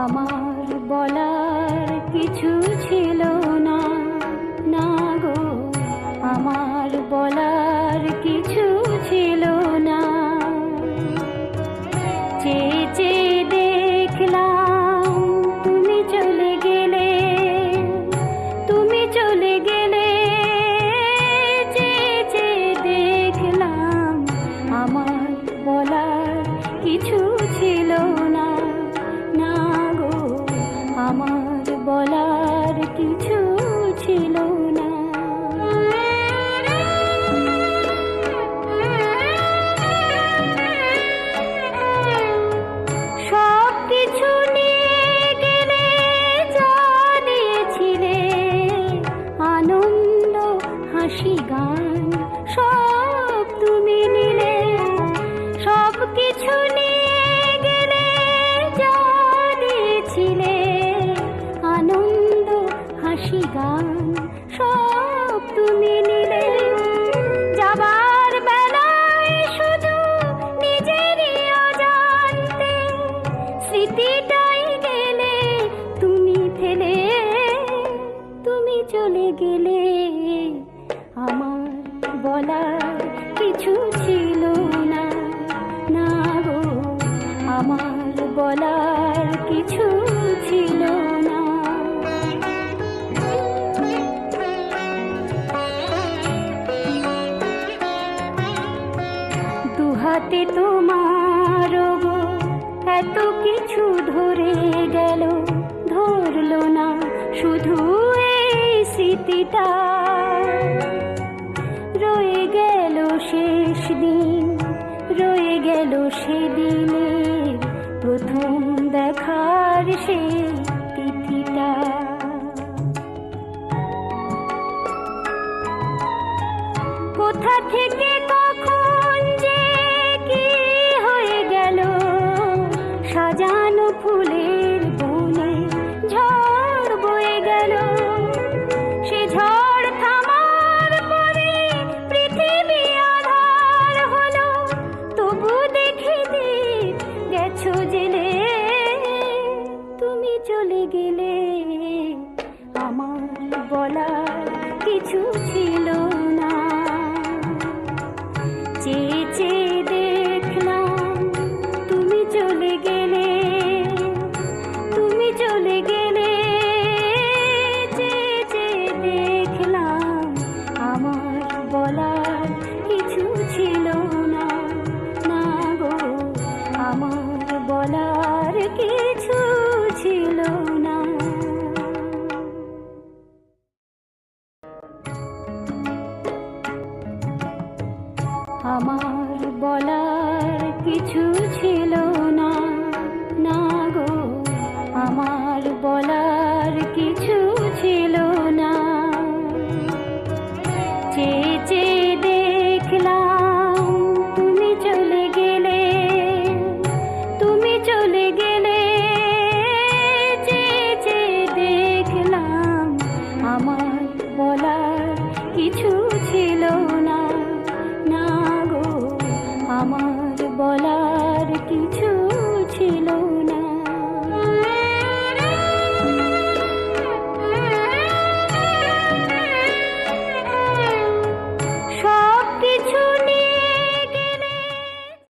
আমার বলার কিছু ছিল না, না গো, আমার বলার কিছু ছিল না। চেয়ে চেয়ে দেখলাম তুমি চলে গেলে, তুমি চলে গেলে। চেয়ে চেয়ে দেখলাম আমার বলার কিছু ছিল না, না গো, আমার বলার কিছু ছিল না। সব কিছু নিয়ে গেলে, জানিয়েছিলে আনন্দ হাসি গান সব তুমি নিলে। সব কিছু নিয়ে গেলে, জানিয়েছিলে আনন্দ হাসি গান সব তুমি নিলে। যাবার বেলায় শুধু নিজেরই অজান্তে স্মৃতিটাই গেলে তুমি ফেলে। তুমি চলে গেলে, আমার বলার কিছু ছিল না, না গো, আমার বলার কিছু ছিল না। দুহাতে তোমার গো এত কিছু ধরে গেল, ধরলো না শুধু এই স্মৃতিটা। রয়ে গেল শেষ দিন, রয়ে গেল সেদিনের প্রথম দেখার সেই তিথিটা। কোথা থেকে কখন যে কি হয়ে গেল, সাজানো ফুলের বনে ঝড় বয়ে গেল। সে ঝড় থামার পরে পৃথিবী আধার হলো, তবু দেখি দীপ গেছো জেলে। তুমি চলে গেলে, আমার বলার কিছু ছিল না। চেয়ে চেয়ে দেখলাম তুমি চলে গেলে, তুমি চলে গেলে। চেয়ে চেয়ে দেখলাম আমার বলার কিছু ছিল না, না গো, আমার বলার কিছু ছিল না। আমার বলার কিছু ছিল না, না গো, আমার বলার কিছু ছিল না। চেয়ে চেয়ে দেখলাম তুমি চলে গেলে, তুমি চলে গেলে। চেয়ে চেয়ে দেখলাম আমার বলার কিছু ছিল না, না গো, আমার বলার